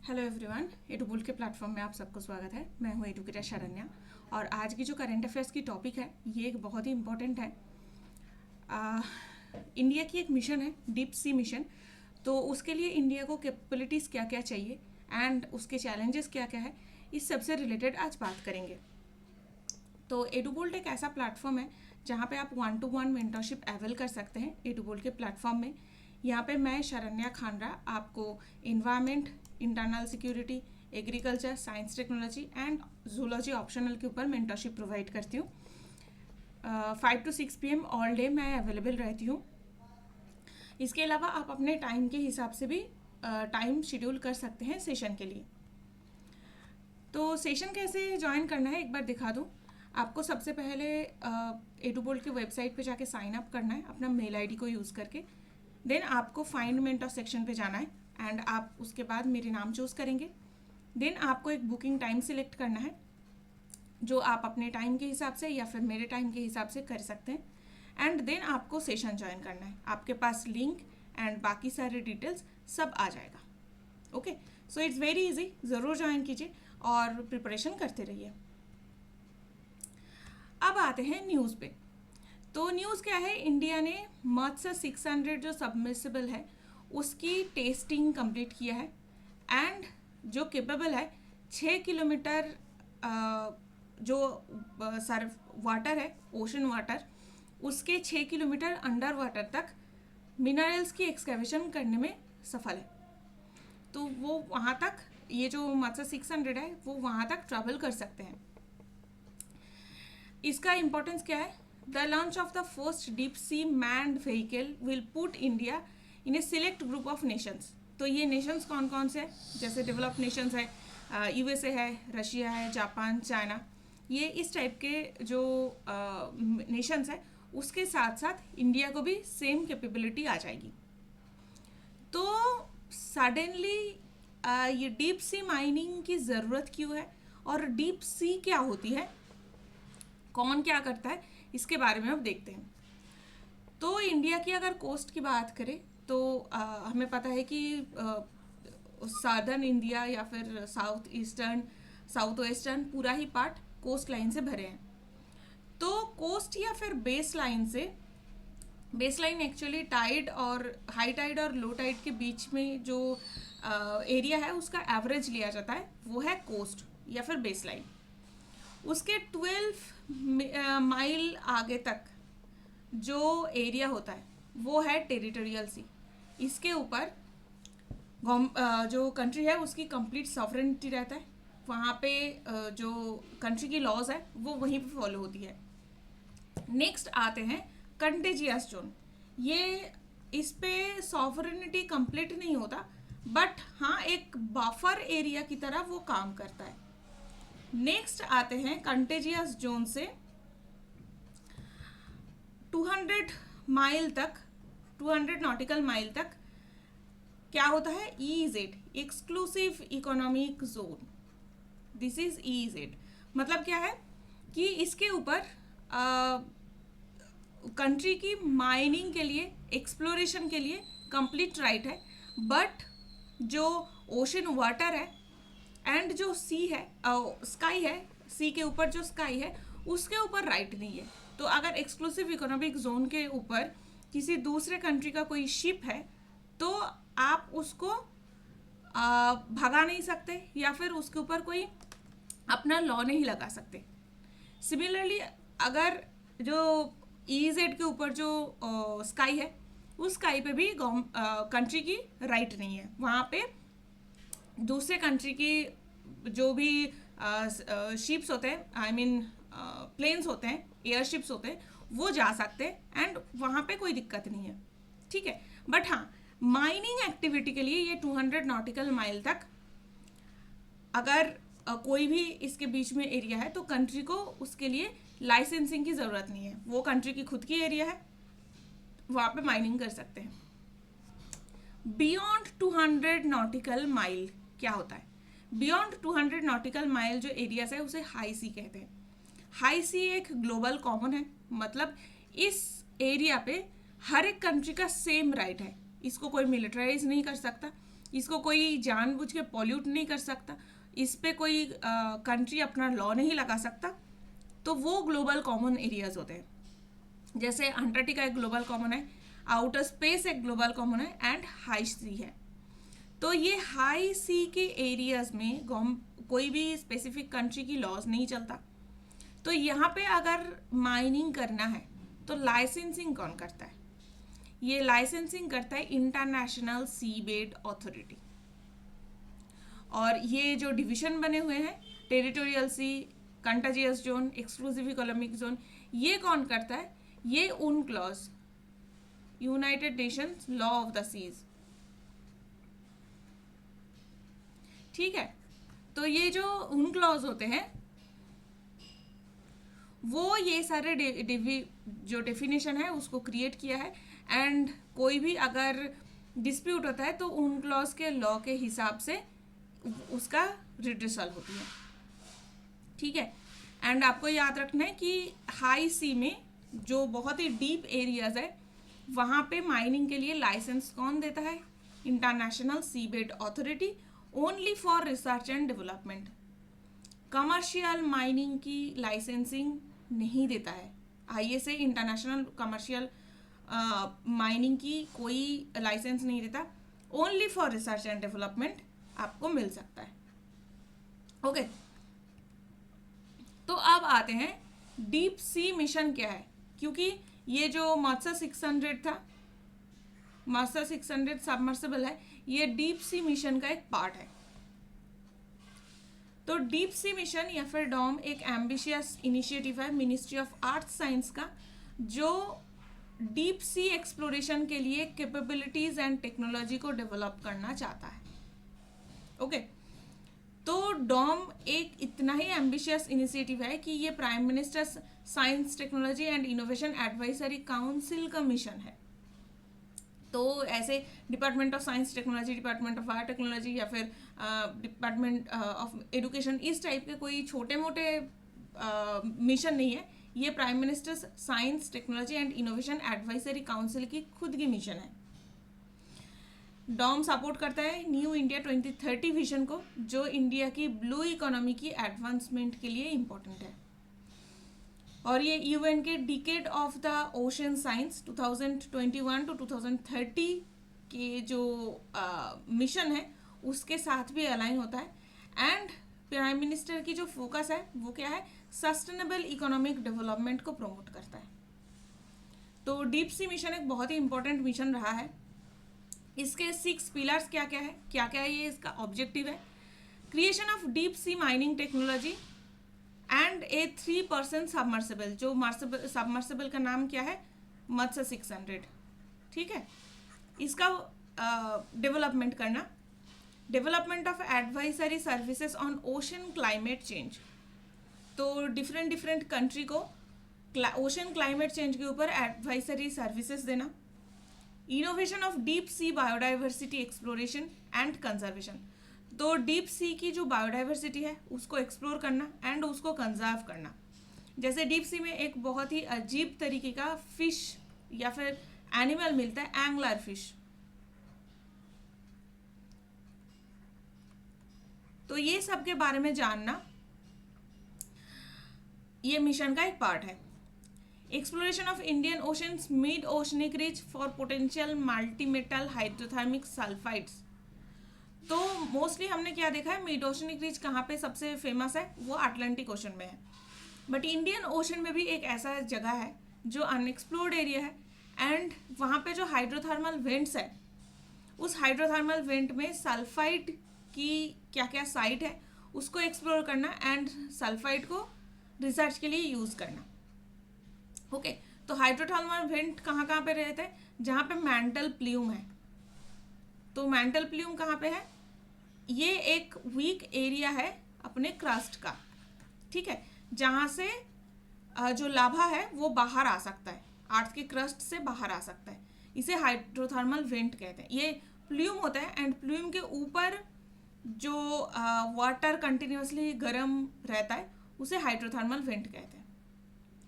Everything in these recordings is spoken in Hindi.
हेलो एवरीवन, एडुबुल के प्लेटफॉर्म में आप सबको स्वागत है। मैं हूँ एडुकेटर शरण्या और आज की जो करंट अफेयर्स की टॉपिक है ये एक बहुत ही इम्पोर्टेंट है। इंडिया की एक मिशन है डीप सी मिशन। तो उसके लिए इंडिया को कैपेबिलिटीज़ क्या क्या चाहिए एंड उसके चैलेंजेस क्या क्या है, इस सब से रिलेटेड आज बात करेंगे। तो एडुबोल्ट एक ऐसा प्लेटफॉर्म है जहाँ पे आप 1-to-1 मेंटरशिप अवेल कर सकते हैं एडुबोल्ट के प्लेटफॉर्म में। यहाँ पे मैं शरण्या खानरा आपको environment, internal security, agriculture, science technology and zoology optional के ऊपर मेंटरशिप प्रोवाइड करती हूँ। 5 to 6 PM ऑल डे मैं अवेलेबल रहती हूँ। इसके अलावा आप अपने टाइम के हिसाब से भी टाइम शेड्यूल कर सकते हैं सेशन के लिए। तो सेशन कैसे ज्वाइन करना है एक बार दिखा दूँ आपको। सबसे पहले एडुबोल्ट के वेबसाइट पे जाके साइन अप करना है अपना मेल आईडी को यूज़ करके। देन आपको फाइंड मेंटर सेक्शन पे जाना है एंड आप उसके बाद मेरे नाम चूज़ करेंगे। देन आपको एक बुकिंग टाइम सिलेक्ट करना है जो आप अपने टाइम के हिसाब से या फिर मेरे टाइम के हिसाब से कर सकते हैं। एंड देन आपको सेशन ज्वाइन करना है। आपके पास लिंक एंड बाकी सारे डिटेल्स सब आ जाएगा। Okay, so it's very easy, ज़रूर ज्वाइन कीजिए और प्रिपरेशन करते रहिए। अब आते हैं न्यूज़ पे। तो न्यूज़ क्या है, इंडिया ने मत्स्य 600 जो सबमिसिबल है उसकी टेस्टिंग कंप्लीट किया है एंड जो केपेबल है 6 किलोमीटर जो सर वाटर है, ओशन वाटर, उसके 6 किलोमीटर अंडर वाटर तक मिनरल्स की एक्सकेवेशन करने में सफल है। तो वो वहाँ तक, ये जो मत्स्य 600 है वो वहाँ तक ट्रैवल कर सकते हैं। इसका इम्पोर्टेंस क्या है? The launch of the first deep sea manned vehicle will put India in A select group of Nations. तो ये नेशंस कौन कौन से हैं? जैसे डेवलप्ड नेशंस है, USA है, रशिया है, जापान, चाइना, ये इस टाइप के जो नेशंस है उसके साथ साथ इंडिया को भी सेम कैपेबिलिटी आ जाएगी। तो सडनली ये डीप सी माइनिंग की ज़रूरत क्यों है और डीप सी क्या होती है, कौन क्या करता है, इसके बारे में अब देखते हैं। तो इंडिया की अगर कोस्ट की बात करें तो हमें पता है कि साउदर्न इंडिया या फिर साउथ वेस्टर्न पूरा ही पार्ट कोस्ट लाइन से भरे हैं। तो कोस्ट या फिर बेस लाइन से, बेस लाइन एक्चुअली टाइड और हाई टाइड और लो टाइड के बीच में जो एरिया है उसका एवरेज लिया जाता है, वो है कोस्ट या फिर बेस लाइन। उसके 12 माइल आगे तक जो एरिया होता है वो है टेरिटोरियल सी। इसके ऊपर जो कंट्री है उसकी कंप्लीट सॉवरेनिटी रहता है। वहाँ पे जो कंट्री की लॉज है वो वहीं पे फॉलो होती है। नेक्स्ट आते हैं कंटेजियस जोन। ये इस पे सॉवरेनिटी कंप्लीट नहीं होता बट हाँ एक बफर एरिया की तरह वो काम करता है। नेक्स्ट आते हैं कंटेजियस जोन से 200 माइल तक, 200 नॉटिकल माइल तक क्या होता है, EEZ, exclusive economic zone. This is EEZ। मतलब क्या है कि इसके ऊपर कंट्री की माइनिंग के लिए, एक्सप्लोरेशन के लिए कंप्लीट राइट है, बट जो ओशन वाटर है एंड जो सी है, स्काई है, सी के ऊपर जो स्काई है उसके ऊपर राइट नहीं है। तो अगर एक्सक्लूसिव इकोनॉमिक जोन के ऊपर किसी दूसरे कंट्री का कोई शिप है तो आप उसको भगा नहीं सकते या फिर उसके ऊपर कोई अपना लॉ नहीं लगा सकते। सिमिलरली अगर जो EEZ के ऊपर जो स्काई है उस स्काई पे भी कंट्री की राइट नहीं है। वहाँ पे दूसरे कंट्री की जो भी शिप्स होते हैं, आई मीन प्लेन्स होते हैं, एयरशिप्स होते हैं, वो जा सकते हैं एंड वहाँ पे कोई दिक्कत नहीं है, ठीक है। बट हाँ, माइनिंग एक्टिविटी के लिए ये 200 नॉटिकल माइल तक अगर कोई भी इसके बीच में एरिया है तो कंट्री को उसके लिए लाइसेंसिंग की ज़रूरत नहीं है। वो कंट्री की खुद की एरिया है, वहाँ पे माइनिंग कर सकते हैं। बियॉन्ड 200 नॉटिकल माइल क्या होता है? बियॉन्ड 200 नॉटिकल माइल जो एरियाज है उसे हाई सी कहते हैं। हाई सी एक ग्लोबल कॉमन है, मतलब इस एरिया पे हर एक कंट्री का सेम राइट है, इसको कोई मिलिटराइज नहीं कर सकता, इसको कोई जानबूझ के पॉल्यूट नहीं कर सकता, इस पे कोई कंट्री अपना लॉ नहीं लगा सकता। तो वो ग्लोबल कॉमन एरियाज होते हैं। जैसे अंटार्कटिका एक ग्लोबल कॉमन है, आउटर स्पेस एक ग्लोबल कॉमन है, एंड हाई सी है। तो ये हाई सी के एरियाज में कोई भी स्पेसिफिक कंट्री की लॉज नहीं चलता। तो यहाँ पे अगर माइनिंग करना है तो लाइसेंसिंग कौन करता है? ये लाइसेंसिंग करता है इंटरनेशनल सीबेड अथॉरिटी। और ये जो डिवीजन बने हुए हैं, territorial sea, contiguous zone, exclusive economic zone, ये कौन करता है? ये उन clause, United Nations law of the seas. ठीक है, तो ये जो उन क्लॉज होते हैं वो ये सारे जो डेफिनेशन है उसको क्रिएट किया है। एंड कोई भी अगर डिस्प्यूट होता है तो उन क्लॉज के लॉ के हिसाब से उसका रिड्रेसल होती है। ठीक है, एंड आपको याद रखना है कि हाई सी में जो बहुत ही डीप एरियाज है वहाँ पे माइनिंग के लिए लाइसेंस कौन देता है? International seabed authority, only for research and development. Commercial mining की लाइसेंसिंग नहीं देता है आईएसए। इंटरनेशनल कमर्शियल माइनिंग की कोई लाइसेंस नहीं देता, only for research and development आपको मिल सकता है। ओके, तो अब आते हैं डीप सी मिशन क्या है। क्योंकि ये जो मत्स्य 600 था, मत्स्य 600 सबमर्सिबल है, ये डीप सी मिशन का एक पार्ट है। तो डीप सी मिशन या फिर डॉम एक एम्बिशियस इनिशिएटिव है मिनिस्ट्री ऑफ आर्थ साइंस का, जो डीप सी एक्सप्लोरेशन के लिए कैपेबिलिटीज एंड टेक्नोलॉजी को डेवलप करना चाहता है। ओके, तो डॉम एक इतना ही एम्बिशियस इनिशिएटिव है कि ये prime minister science technology and innovation advisory council का मिशन है। तो ऐसे department of science technology, department of art technology या फिर डिपार्टमेंट ऑफ एजुकेशन, इस टाइप के कोई छोटे मोटे मिशन नहीं है। ये prime minister science technology and innovation advisory council की खुद की मिशन है। डॉम सपोर्ट करता है न्यू इंडिया 2030 विजन को, जो इंडिया की ब्लू इकोनॉमी की एडवांसमेंट के लिए इम्पोर्टेंट है। और ये यूएन के decade of the ocean science 2021 to 2030 के जो मिशन है उसके साथ भी अलाइन होता है। एंड प्राइम मिनिस्टर की जो फोकस है वो क्या है? सस्टेनेबल इकोनॉमिक डेवलपमेंट को प्रमोट करता है। तो डीप सी मिशन एक बहुत ही इंपॉर्टेंट मिशन रहा है। इसके 6 पिलर्स क्या क्या है, क्या क्या है, ये इसका ऑब्जेक्टिव है। Creation of deep sea mining technology and A 3% submersible, जो सबमर्सिबल का नाम क्या है? मत्स्य 600। ठीक है, इसका डेवलपमेंट करना। Development of advisory services on ocean climate change, तो डिफरेंट कंट्री को ओशन क्लाइमेट चेंज के ऊपर एडवाइजरी सर्विसेज देना। Innovation of deep sea biodiversity exploration and conservation, तो डीप सी की जो बायोडाइवर्सिटी है उसको एक्सप्लोर करना एंड उसको कंजर्व करना। जैसे डीप सी में एक बहुत ही अजीब तरीके का फिश या फिर एनिमल मिलता है, एंगलर फिश। तो ये सब के बारे में जानना ये मिशन का एक पार्ट है। Exploration of Indian oceans mid oceanic ridge for potential multimetal hydrothermic sulphides, तो मोस्टली हमने क्या देखा है? मिड ओशनिक रिच कहाँ पे सबसे फेमस है? वो अटलांटिक ओशन में है। बट इंडियन ओशन में भी एक ऐसा जगह है जो अनएक्सप्लोर्ड एरिया है एंड वहाँ पे जो हाइड्रोथर्मल वेंट्स है, उस हाइड्रोथर्मल वेंट में सल्फाइड की क्या क्या साइट है उसको एक्सप्लोर करना एंड सल्फाइड को रिसर्च के लिए यूज़ करना। ओके, तो हाइड्रोथर्मल वेंट कहाँ पे रहते हैं? जहाँ पे मैंटल प्ल्यूम है। तो मैंटल प्ल्यूम कहाँ पे है? ये एक वीक एरिया है अपने क्रस्ट का। ठीक है, जहाँ से जो लावा है वो बाहर आ सकता है, अर्थ के क्रस्ट से बाहर आ सकता है। इसे हाइड्रोथर्मल वेंट कहते हैं। ये प्ल्यूम होता है एंड प्ल्यूम के ऊपर जो वाटर कंटिन्यूसली गर्म रहता है उसे हाइड्रोथर्मल वेंट कहते हैं।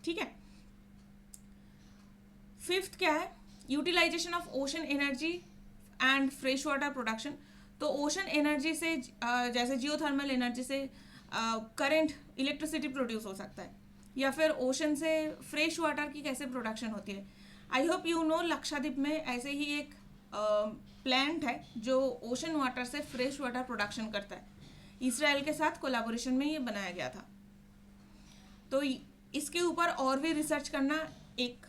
ठीक है, 5th क्या है? Utilization of ocean energy and fresh water production, तो ओशन एनर्जी से जैसे जियोथर्मल एनर्जी से करंट इलेक्ट्रिसिटी प्रोड्यूस हो सकता है, या फिर ओशन से फ्रेश वाटर की कैसे प्रोडक्शन होती है। I hope you know Lakshadweep में ऐसे ही एक प्लांट है जो ओशन वाटर से फ्रेश वाटर प्रोडक्शन करता है। इसराइल के साथ कोलैबोरेशन में ये बनाया गया था। तो इसके ऊपर और भी रिसर्च करना एक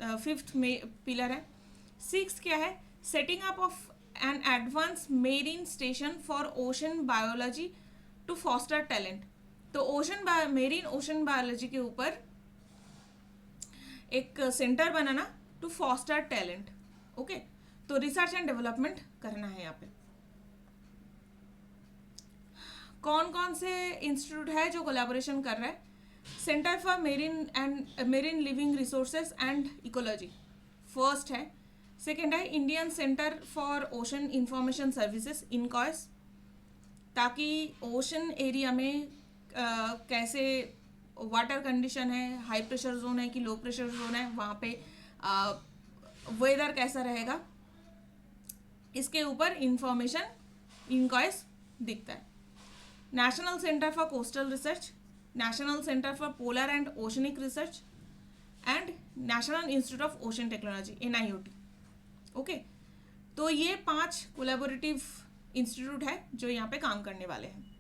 फिफ्थ में पिलर है। सिक्स क्या है, setting up of an advance marine station for ocean biology to foster talent. तो मेरीन ओशन बायोलॉजी के ऊपर एक सेंटर बनाना टू फॉस्टर टैलेंट। ओके, तो रिसर्च एंड डेवलपमेंट करना है यहाँ पे। कौन कौन से इंस्टीट्यूट है जो कोलैबोरेशन कर रहा है? Centre for Marine Living Resources and Ecology first है। सेकेंड है Indian Centre for Ocean Information Services INCOIS, ताकि ओशन एरिया में कैसे वाटर कंडीशन है, हाई प्रेशर जोन है कि लो प्रेशर जोन है, वहाँ पे वेदर कैसा रहेगा, इसके ऊपर इंफॉर्मेशन इनकॉयस दिखता है। National centre for coastal research, national centre for polar and oceanic research and national institute of ocean technology NIOT। Okay, तो ये 5 कोलैबोरेटिव इंस्टीट्यूट है जो यहाँ पे काम करने वाले हैं।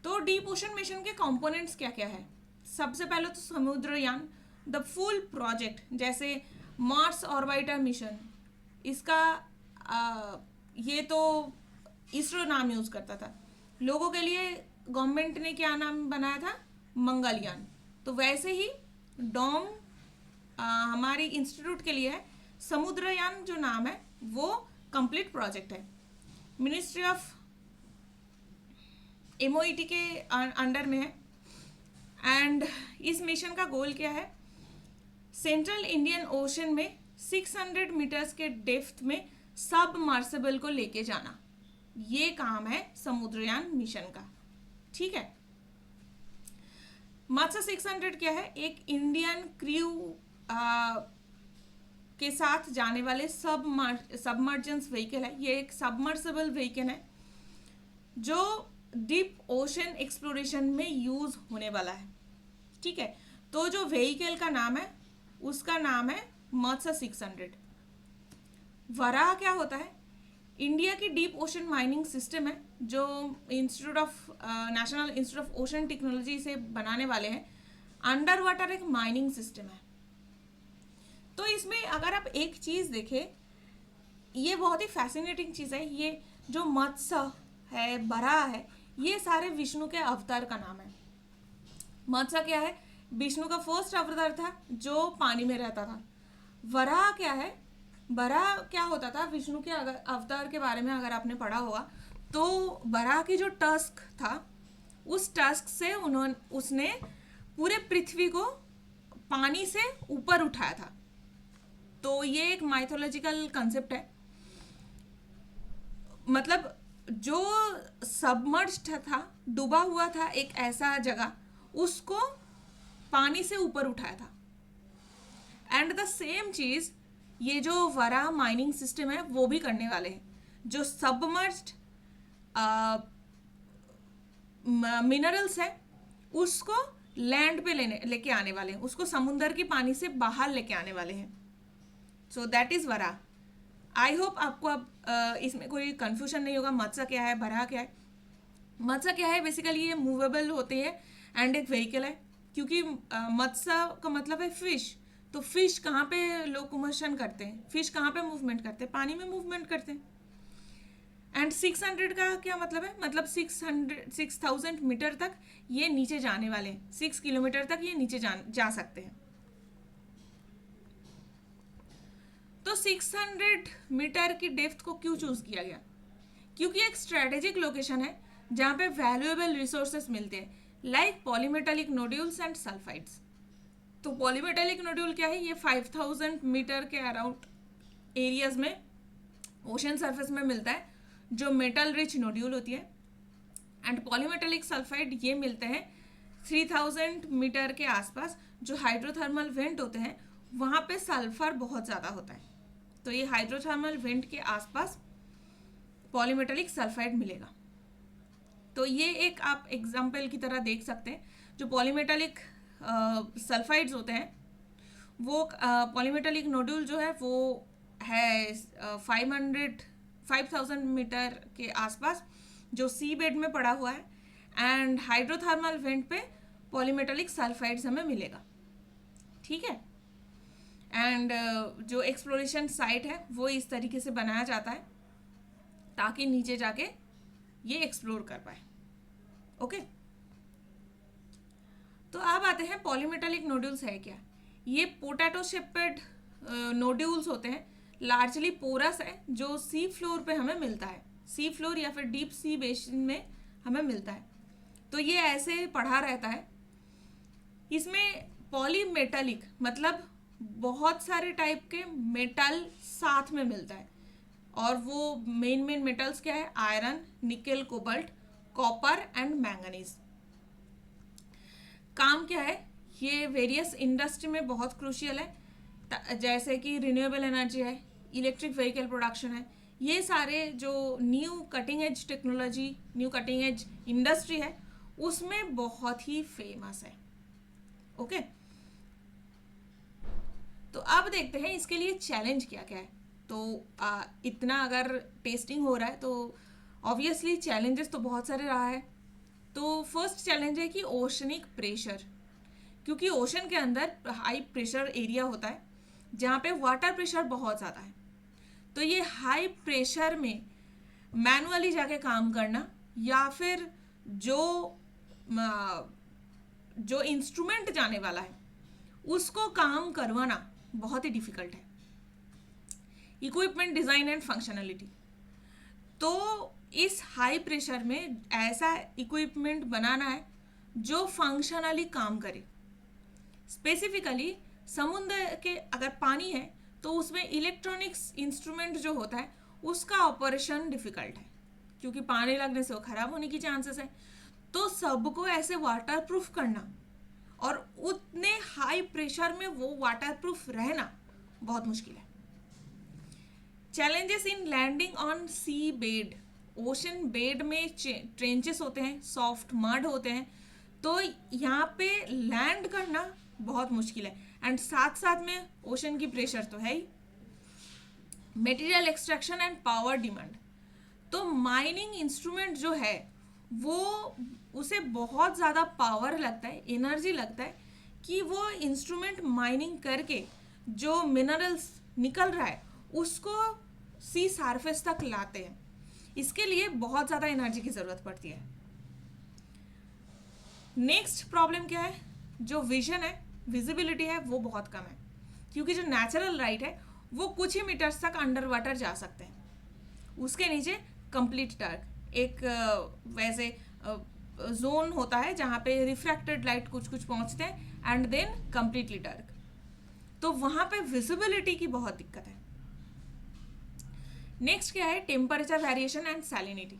तो डीप ओशन मिशन के कंपोनेंट्स क्या क्या है? सबसे पहले तो समुद्रयान, द फुल प्रोजेक्ट, जैसे मार्स ऑर्बिटर मिशन, इसका ये तो इसरो नाम यूज करता था। लोगों के लिए गवर्नमेंट ने क्या नाम बनाया था? मंगलयान। तो वैसे ही डॉम हमारी इंस्टीट्यूट के लिए है। समुद्रयान जो नाम है वो कंप्लीट प्रोजेक्ट है, मिनिस्ट्री ऑफ MOET के अंडर में है। एंड इस मिशन का गोल क्या है? सेंट्रल इंडियन ओशन में 600 मीटर्स के डेप्थ में सबमर्सिबल को लेके जाना, ये काम है समुद्रयान मिशन का। ठीक है। मत्स्य 600 क्या है? एक इंडियन क्रू के साथ जाने वाले सबमर्जेंस व्हीकल है। ये एक सबमर्सिबल व्हीकल है जो डीप ओशन एक्सप्लोरेशन में यूज होने वाला है। ठीक है, तो जो व्हीकल का नाम है उसका नाम है मत्स्य 600। वराह क्या होता है? इंडिया की डीप ओशन माइनिंग सिस्टम है जो national institute of ocean technology से बनाने वाले हैं। अंडर वाटर एक माइनिंग सिस्टम है। तो इसमें अगर आप एक चीज देखें, ये बहुत ही फैसिनेटिंग चीज है। ये जो मत्स्य है, बराह है, ये सारे विष्णु के अवतार का नाम है। मत्स्य क्या है? विष्णु का फर्स्ट अवतार था जो पानी में रहता था। वराह क्या है? बराह क्या होता था? विष्णु के अवतार के बारे में अगर आपने पढ़ा होगा तो बराह की जो टस्क था, उस टस्क से उसने पूरे पृथ्वी को पानी से ऊपर उठाया था। तो ये एक माइथोलॉजिकल कंसेप्ट है। मतलब जो सबमर्ज्ड था, डूबा हुआ था एक ऐसा जगह, उसको पानी से ऊपर उठाया था। एंड द सेम चीज ये जो वराह माइनिंग सिस्टम है वो भी करने वाले हैं। जो सबमर्ज्ड मिनरल्स है उसको लैंड पे लेके आने वाले हैं, उसको समुद्र की पानी से बाहर लेके आने वाले हैं। So that is Varaha. I hope आपको अब इसमें कोई कंफ्यूजन नहीं होगा। मत्स्य क्या है, बराह क्या है? मत्स्य क्या है? बेसिकली ये मूवेबल होते हैं एंड एक व्हीकल है, क्योंकि मत्स्य का मतलब है फिश। तो फिश कहाँ पे लोकोमोशन करते हैं? फिश कहाँ पे मूवमेंट करते हैं? पानी में मूवमेंट करते हैं। एंड 600 का क्या मतलब है? मतलब 6000 मीटर तक ये नीचे जाने वाले हैं। 6 किलोमीटर तक ये नीचे जा सकते हैं। तो 600 मीटर की डेप्थ को क्यों चूज किया गया? क्योंकि एक स्ट्रेटेजिक लोकेशन है जहाँ पे वैल्यूएबल रिसोर्सेस मिलते हैं, like polymetallic nodules and sulphides. तो पॉलीमेटालिक नोड्यूल क्या है? ये 5000 मीटर के अराउंड एरियाज में ओशन सरफेस में मिलता है, जो मेटल रिच नोड्यूल होती है। एंड पॉलीमेटालिक सल्फाइड ये मिलते हैं 3000 मीटर के आसपास, जो हाइड्रोथर्मल वेंट होते हैं वहाँ पे सल्फर बहुत ज़्यादा होता है। तो ये हाइड्रोथर्मल वेंट के आसपास पॉलीमेटेलिक सल्फाइड मिलेगा। तो ये एक आप एग्जाम्पल की तरह देख सकते हैं। जो पॉलीमेटेलिक सल्फाइड्स होते हैं वो पॉलीमेटेलिक नोड्यूल जो है वो है 5000 मीटर के आसपास, जो सी बेड में पड़ा हुआ है, एंड हाइड्रोथर्मल वेंट पे पॉलीमेटेलिक सल्फाइड्स हमें मिलेगा। ठीक है। एंड जो एक्सप्लोरेशन साइट है वो इस तरीके से बनाया जाता है ताकि नीचे जाके ये एक्सप्लोर कर पाए। ओके, तो अब आते हैं पॉलीमेटेलिक नोड्यूल्स है क्या। ये पोटैटो शेपेड नोड्यूल्स होते हैं, लार्जली पोरस है, जो सी फ्लोर पे हमें मिलता है, सी फ्लोर या फिर डीप सी बेसिन में हमें मिलता है। तो ये ऐसे पढ़ा रहता है। इसमें पॉलीमेटेलिक मतलब बहुत सारे टाइप के मेटल साथ में मिलता है, और वो मेन मेटल्स क्या है, iron, nickel, cobalt, copper and manganese. काम क्या है, ये वेरियस इंडस्ट्री में बहुत क्रूशियल है, जैसे कि रिन्यूएबल एनर्जी है, इलेक्ट्रिक व्हीकल प्रोडक्शन है। ये सारे जो new cutting edge technology, new cutting edge industry है, उसमें बहुत ही फेमस है। ओके, तो अब देखते हैं इसके लिए चैलेंज क्या क्या है। तो इतना अगर टेस्टिंग हो रहा है तो ऑब्वियसली चैलेंजेस तो बहुत सारे रहा है। तो फर्स्ट चैलेंज है कि ओशनिक प्रेशर, क्योंकि ओशन के अंदर हाई प्रेशर एरिया होता है जहाँ पे वाटर प्रेशर बहुत ज़्यादा है। तो ये हाई प्रेशर में मैनुअली जाके काम करना या फिर जो इंस्ट्रूमेंट जाने वाला है उसको काम करवाना बहुत ही डिफिकल्ट है। इक्विपमेंट डिज़ाइन एंड फंक्शनलिटी, तो इस हाई प्रेशर में ऐसा इक्विपमेंट बनाना है जो फंक्शनली काम करे। स्पेसिफिकली समुद्र के अगर पानी है तो उसमें इलेक्ट्रॉनिक्स इंस्ट्रूमेंट जो होता है उसका ऑपरेशन डिफिकल्ट है, क्योंकि पानी लगने से वो खराब होने की चांसेस है। तो सबको ऐसे वाटर प्रूफ करना और उतने हाई प्रेशर में वो वाटर प्रूफ रहना बहुत मुश्किल है। Challenges in landing on sea bed, ocean bed में ट्रेंचेस होते हैं, सॉफ्ट मड होते हैं, तो यहाँ पे लैंड करना बहुत मुश्किल है। एंड साथ साथ में ओशन की प्रेशर तो है ही। Material extraction and power demand, तो माइनिंग इंस्ट्रूमेंट जो है वो उसे बहुत ज़्यादा पावर लगता है, एनर्जी लगता है कि वो इंस्ट्रूमेंट माइनिंग करके जो मिनरल्स निकल रहा है उसको सी सरफेस तक लाते हैं। इसके लिए बहुत ज़्यादा एनर्जी की ज़रूरत पड़ती है। नेक्स्ट प्रॉब्लम क्या है, जो विजन है, विजिबिलिटी है, वो बहुत कम है, क्योंकि जो नेचुरल लाइट है वो कुछ ही मीटर्स तक अंडर वाटर जा सकते हैं। उसके नीचे कंप्लीट डार्क, एक वैसे जोन होता है जहाँ पे रिफ्रैक्टेड लाइट कुछ कुछ पहुँचते हैं एंड देन कंप्लीटली डार्क, तो वहाँ पे विजिबिलिटी की बहुत दिक्कत है। नेक्स्ट क्या है, टेम्परेचर वेरिएशन एंड सैलिनिटी।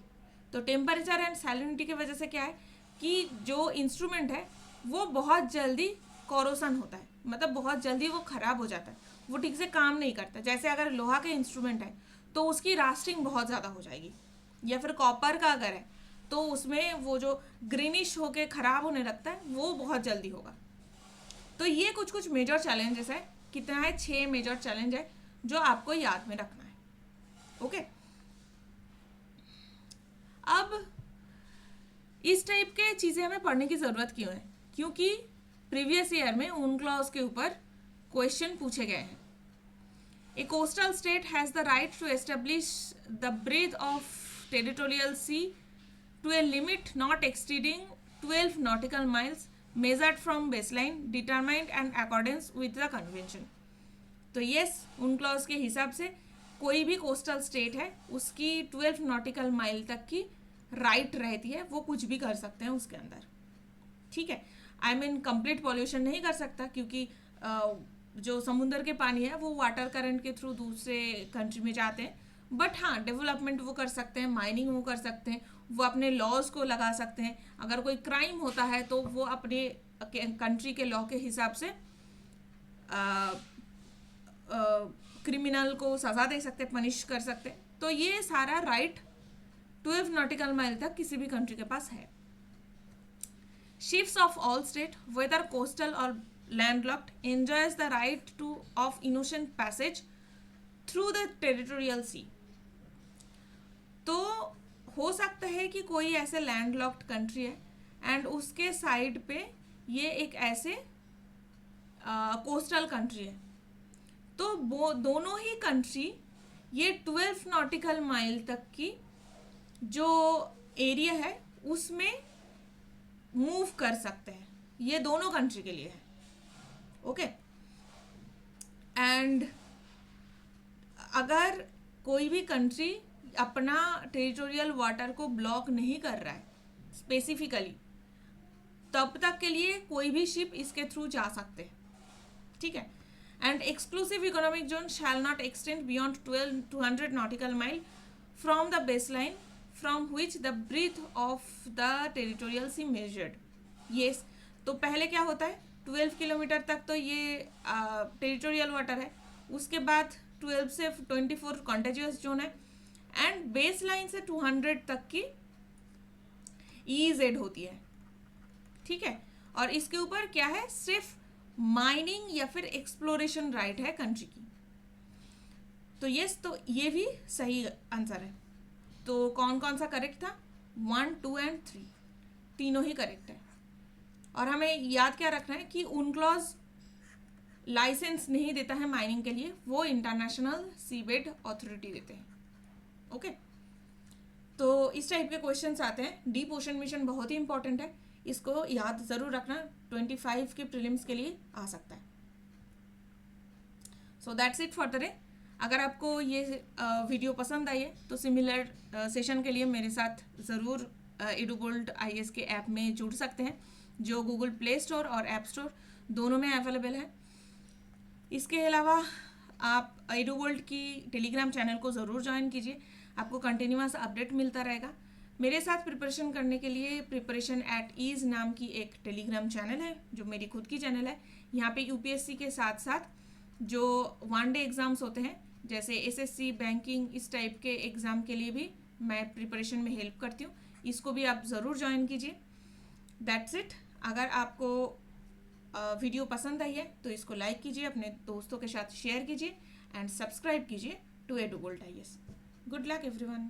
तो टेम्परेचर एंड सैलिनिटी की वजह से क्या है कि जो इंस्ट्रूमेंट है वो बहुत जल्दी कोरोसन होता है, मतलब बहुत जल्दी वो ख़राब हो जाता है, वो ठीक से काम नहीं करता। जैसे अगर लोहा के इंस्ट्रूमेंट है तो उसकी रास्टिंग बहुत ज़्यादा हो जाएगी, या फिर कॉपर का अगर है तो उसमें वो जो ग्रीनिश होके ख़राब होने लगता है वो बहुत जल्दी होगा। तो ये कुछ कुछ मेजर चैलेंजेस है। कितना है, 6 मेजर चैलेंज है जो आपको याद में रखना है। ओके, अब इस टाइप के चीज़ें हमें पढ़ने की ज़रूरत क्यों है, क्योंकि प्रीवियस ईयर में UNCLOS के ऊपर क्वेश्चन पूछे गए हैं। A coastal state has the right to establish the breadth of territorial sea to a limit not exceeding 12 nautical miles measured from baseline determined and accordance with the convention। तो yes, UNCLOS के हिसाब से कोई भी कोस्टल स्टेट है उसकी 12 नॉटिकल माइल तक की राइट रहती है, वो कुछ भी कर सकते हैं उसके अंदर। ठीक है, आई मीन कंप्लीट पॉल्यूशन नहीं कर सकता, क्योंकि जो समुद्र के पानी है वो वाटर करंट के थ्रू दूसरे कंट्री में जाते हैं, बट हाँ डेवलपमेंट वो कर सकते हैं, माइनिंग वो कर सकते हैं, वो अपने लॉज को लगा सकते हैं। अगर कोई क्राइम होता है तो वो अपने कंट्री के लॉ के हिसाब से क्रिमिनल को सज़ा दे सकते हैं, पनिश कर सकते हैं। तो ये सारा राइट 12 नॉटिकल माइल तक किसी भी कंट्री के पास है. Ships of all state, whether coastal or landlocked, enjoys the right of innocent passage through the territorial sea. तो हो सकता है कि कोई ऐसे लैंडलॉक्ड कंट्री है एंड उसके साइड पे ये एक ऐसे कोस्टल कंट्री है, तो दोनों ही कंट्री ये 12 नॉटिकल माइल तक की जो एरिया है उसमें मूव कर सकते हैं. ये दोनों कंट्री के लिए है. ओके. एंड अगर कोई भी कंट्री अपना टेरिटोरियल वाटर को ब्लॉक नहीं कर रहा है स्पेसिफिकली, तब तक के लिए कोई भी शिप इसके थ्रू जा सकते हैं. ठीक है. And exclusive economic zone shall not extend beyond 200 nautical mile from the baseline from which the breadth of the territorial sea measured. yes, तो पहले क्या होता है, 12 किलोमीटर तक तो ये टेरिटोरियल वाटर है, उसके बाद 12 से 24 कॉन्टेजियस जोन है, एंड बेस लाइन से 200 तक की EEZ होती है. ठीक है. और इसके ऊपर क्या है, सिर्फ माइनिंग या फिर एक्सप्लोरेशन राइट है कंट्री की. तो यस, तो ये भी सही आंसर है. तो कौन कौन सा करेक्ट था, 1, 2 एंड 3 तीनों ही करेक्ट है. और हमें याद क्या रखना है कि UNCLOS लाइसेंस नहीं देता है माइनिंग के लिए, वो इंटरनेशनल सीबेड अथॉरिटी देते हैं. ओके. तो इस टाइप के क्वेश्चंस आते हैं. डीप ओशन मिशन बहुत ही इंपॉर्टेंट है, इसको याद ज़रूर रखना, 25 के प्रीलिम्स के लिए आ सकता है. So that's it for the day. अगर आपको ये वीडियो पसंद आई है तो सिमिलर सेशन के लिए मेरे साथ ज़रूर एडुगोल्ड IAS के ऐप में जुड़ सकते हैं, जो गूगल प्ले स्टोर और ऐप स्टोर दोनों में अवेलेबल है. इसके अलावा आप एडुगोल्ड की टेलीग्राम चैनल को ज़रूर ज्वाइन कीजिए, आपको कंटिन्यूअस अपडेट मिलता रहेगा. मेरे साथ प्रिपरेशन करने के लिए preparation@ease नाम की एक टेलीग्राम चैनल है, जो मेरी खुद की चैनल है. यहाँ पे UPSC के साथ साथ जो 1 डे एग्ज़ाम्स होते हैं, जैसे SSC, बैंकिंग, इस टाइप के एग्ज़ाम के लिए भी मैं प्रिपरेशन में हेल्प करती हूँ. इसको भी आप ज़रूर ज्वाइन कीजिए. That's it. अगर आपको वीडियो पसंद आई है तो इसको लाइक कीजिए, अपने दोस्तों के साथ शेयर कीजिए एंड सब्सक्राइब कीजिए to Edugold IAS. Good luck everyone.